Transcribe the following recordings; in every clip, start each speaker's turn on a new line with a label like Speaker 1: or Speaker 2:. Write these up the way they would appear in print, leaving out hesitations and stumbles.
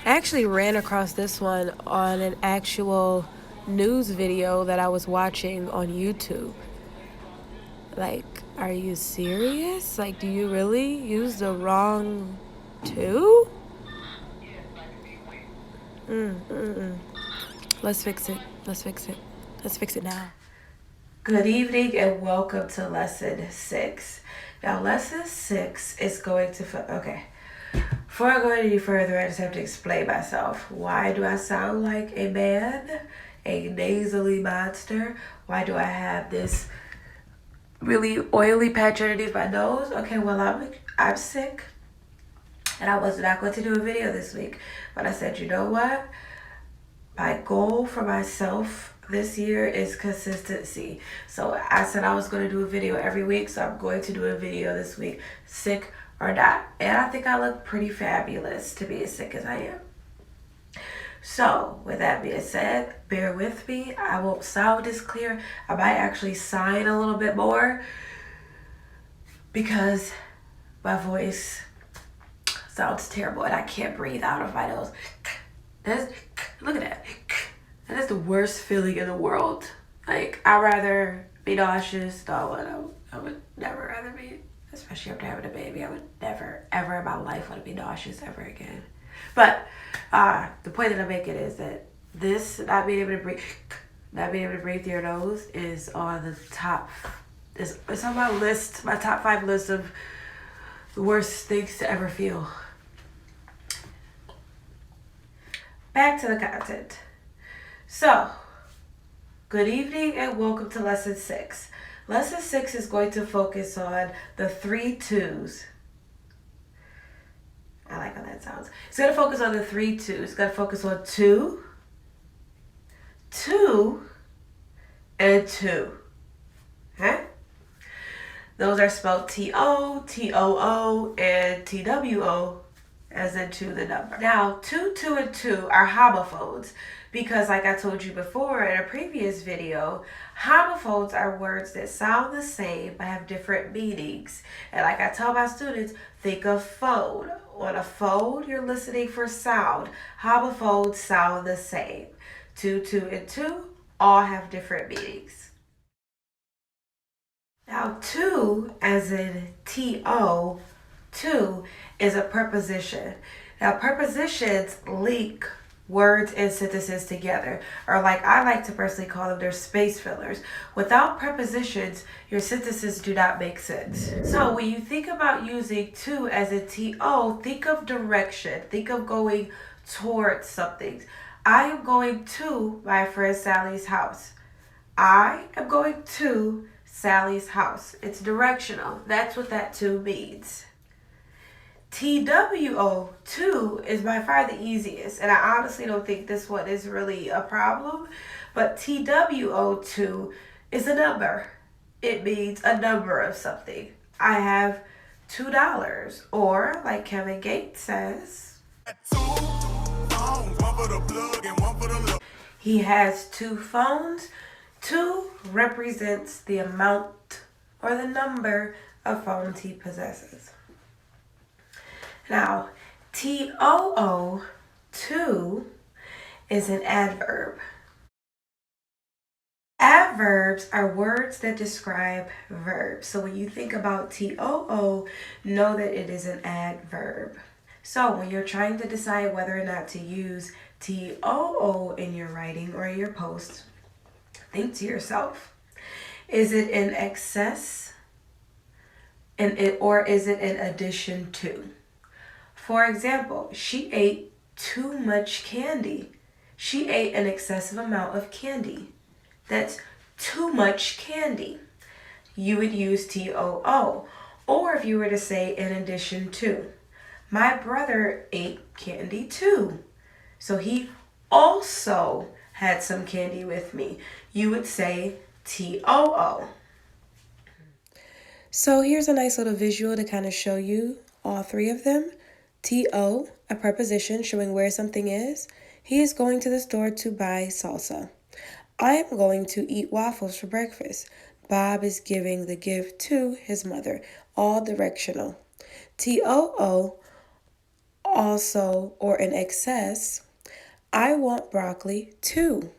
Speaker 1: I actually ran across this one on an actual news video that I was watching on YouTube. Like, are you serious? Like, do you really use the wrong two? Let's fix it. Let's fix it. Let's fix it now. Good evening and welcome to lesson 6. Now, lesson 6 is going to... Okay. Before I go any further, I just have to explain myself. Why do I sound like a man? A nasally monster? Why do I have this really oily patch underneath my nose? Okay, well, I'm sick. And I was not going to do a video this week. But I said, you know what? My goal for myself this year is consistency. So I said I was going to do a video every week. So I'm going to do a video this week, sick or not. And I think I look pretty fabulous to be as sick as I am. So with that being said, bear with me. I won't sound as clear. I might actually sign a little bit more because my voice sounds terrible and I can't breathe out of my nose. Look at that. That is the worst feeling in the world. Like, I'd rather be nauseous. No, I would never rather be, especially after having a baby. I would never, ever in my life want to be nauseous ever again. But the point that I'm making is that this not being able to breathe through your nose is on the top. It's on my list, my top 5 list of the worst things to ever feel. Back to the content. So, good evening and welcome to lesson 6. Lesson 6 is going to focus on the 3 twos. I like how that sounds. It's going to focus on the 3 twos. It's going to focus on 2, 2, and 2. Okay? Those are spelled T-O, T-O-O, and T-W-O, as in 2, the number. Now, 2, 2, and 2 are homophones because, like I told you before in a previous video, homophones are words that sound the same but have different meanings. And like I tell my students, think of phone. On a phone, you're listening for sound. Homophones sound the same. 2, 2, and 2 all have different meanings. Now, 2, as in T-O, 2 is a preposition. Now, prepositions link words and sentences together, or like I like to personally call them, they're space fillers. Without prepositions, your sentences do not make sense. So when you think about using 2 as a T-O, think of direction. Think of going towards something. I am going to my friend Sally's house. I am going to Sally's house. It's directional. That's what that 2 means. TWO, 2, is by far the easiest, and I honestly don't think this one is really a problem, but TWO, 2, is a number. It means a number of something. I have $2, or like Kevin Gates says, he has 2 phones. 2 represents the amount or the number of phones he possesses. Now, TOO, 2, is an adverb. Adverbs are words that describe verbs. So when you think about TOO, know that it is an adverb. So when you're trying to decide whether or not to use TOO in your writing or your post, think to yourself, is it in excess or is it in addition to? For example, she ate too much candy. She ate an excessive amount of candy. That's too much candy. You would use TOO. Or if you were to say in addition to, my brother ate candy too. So he also had some candy with me. You would say TOO. So here's a nice little visual to kind of show you all 3 of them. TO, a preposition showing where something is. He is going to the store to buy salsa. I am going to eat waffles for breakfast. Bob is giving the gift to his mother. All directional. TOO, also or in excess. I want broccoli too.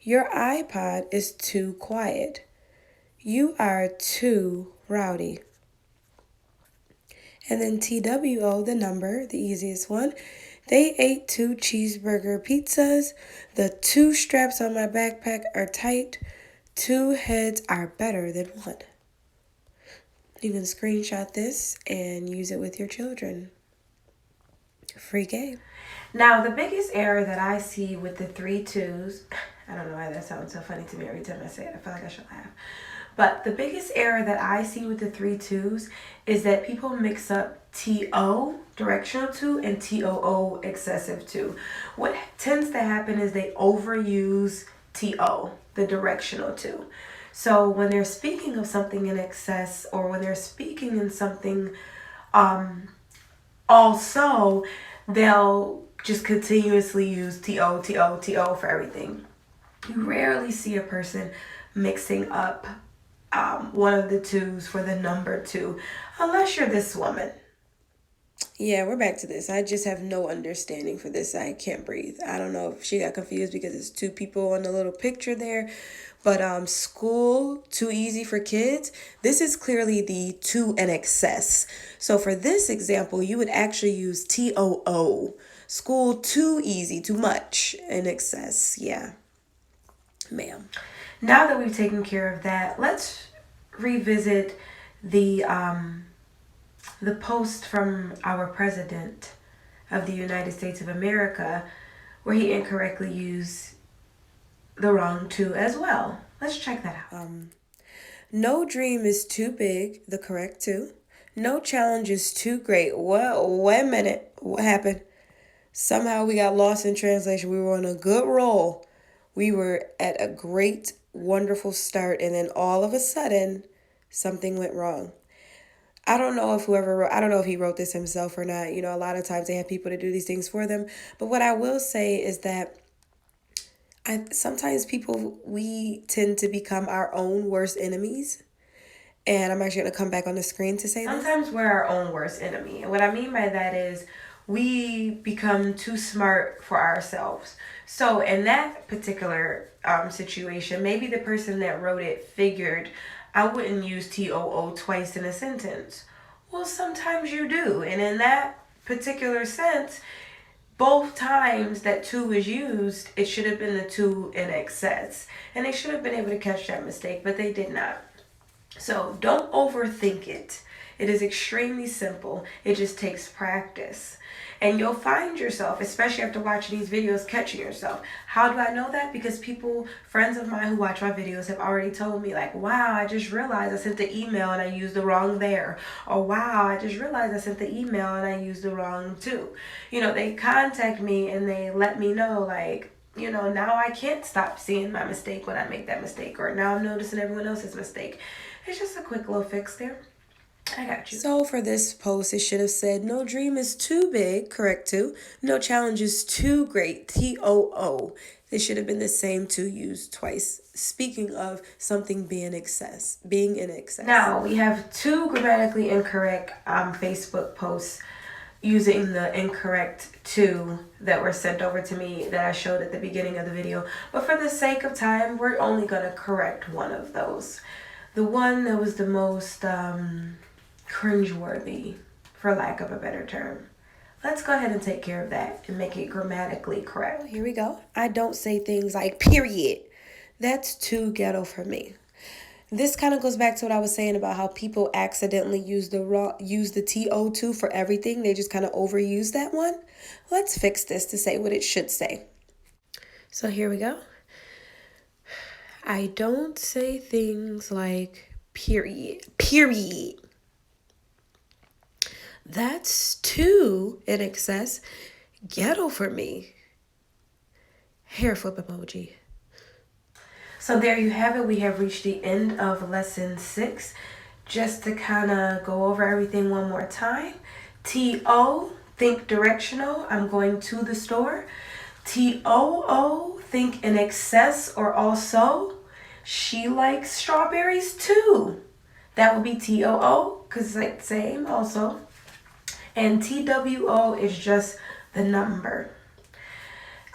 Speaker 1: Your iPod is too quiet. You are too rowdy. And then TWO, the number, the easiest one. They ate 2 cheeseburger pizzas. The 2 straps on my backpack are tight. 2 heads are better than 1. You can screenshot this and use it with your children. Free game. Now, the biggest error that I see with the 3 twos, I don't know why that sounds so funny to me every time I say it. I feel like I should laugh. But the biggest error that I see with the 3 twos is that people mix up TO, directional 2, and TOO, excessive 2. What tends to happen is they overuse TO, the directional 2. So when they're speaking of something in excess, or when they're speaking in something also, they'll just continuously use TO for everything. You rarely see a person mixing up one of the twos for the number 2, unless you're this woman. Yeah, we're back to this. I just have no understanding for this. I can't breathe. I don't know if she got confused because it's 2 people on the little picture there. But school, too easy for kids. This is clearly the too in excess. So for this example, you would actually use TOO. School, too easy, too much, in excess. Yeah, ma'am. Now that we've taken care of that, let's revisit the post from our president of the United States of America, where he incorrectly used the wrong 2 as well. Let's check that out. No dream is too big, the correct 2. No challenge is too great. Well, wait a minute. What happened? Somehow we got lost in translation. We were on a good roll. We were at a great, wonderful start, and then all of a sudden, something went wrong. I don't know if he wrote this himself or not. You know, a lot of times they have people to do these things for them. But what I will say is that sometimes we tend to become our own worst enemies. And I'm actually going to come back on the screen to say this. Sometimes we're our own worst enemy. And what I mean by that is we become too smart for ourselves. So in that particular situation, maybe the person that wrote it figured I wouldn't use TOO twice in a sentence. Well, sometimes you do. And in that particular sense, both times that 2 was used, it should have been the 2 in excess. And they should have been able to catch that mistake, but they did not. So don't overthink it. It is extremely simple. It just takes practice. And you'll find yourself, especially after watching these videos, catching yourself. How do I know that? Because friends of mine who watch my videos have already told me, like, wow, I just realized I sent the email and I used the wrong there. Or wow, I just realized I sent the email and I used the wrong too. You know, they contact me and they let me know, like, you know, now I can't stop seeing my mistake when I make that mistake. Or now I'm noticing everyone else's mistake. It's just a quick little fix there. I got you. So for this post, it should have said, no dream is too big, correct 2. No challenge is too great, TOO. It should have been the same 2 used twice. Speaking of something being in excess. Now, we have 2 grammatically incorrect Facebook posts using the incorrect 2 that were sent over to me that I showed at the beginning of the video. But for the sake of time, we're only going to correct one of those. The one that was the most cringeworthy, for lack of a better term. Let's go ahead and take care of that and make it grammatically correct. Here we go. I don't say things like period. That's too ghetto for me. This kind of goes back to what I was saying about how people accidentally use the TO2 for everything. They just kind of overuse that one. Let's fix this to say what it should say. So here we go. I don't say things like period. That's too in excess ghetto for me. Hair flip emoji. So there you have it. We have reached the end of lesson 6. Just to kind of go over everything one more time. TO, think directional. I'm going to the store. TOO, think in excess or also. She likes strawberries too. That would be TOO because it's like the same also. And TWO is just the number.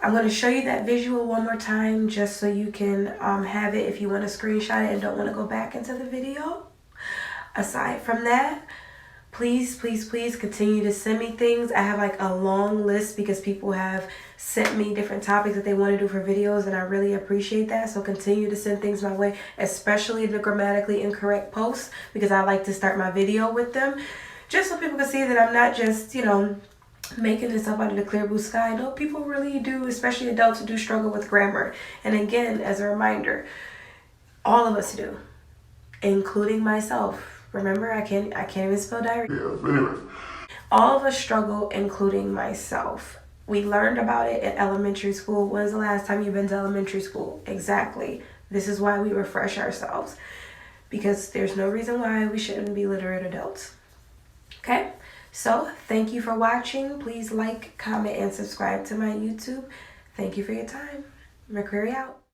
Speaker 1: I'm going to show you that visual one more time just so you can have it if you want to screenshot it and don't want to go back into the video. Aside from that, please continue to send me things. I have like a long list because people have sent me different topics that they want to do for videos, and I really appreciate that. So continue to send things my way, especially the grammatically incorrect posts, because I like to start my video with them just so people can see that I'm not just, you know, making this up out of the clear blue sky. No, people really do, especially adults, do struggle with grammar. And again, as a reminder, all of us do, including myself. Remember, I can't even spell diarrhea. Yeah, but anyway. All of us struggle, including myself. We learned about it at elementary school. When's the last time you've been to elementary school? Exactly. This is why we refresh ourselves, because there's no reason why we shouldn't be literate adults. Okay? So, thank you for watching. Please like, comment, and subscribe to my YouTube. Thank you for your time. McCreary out.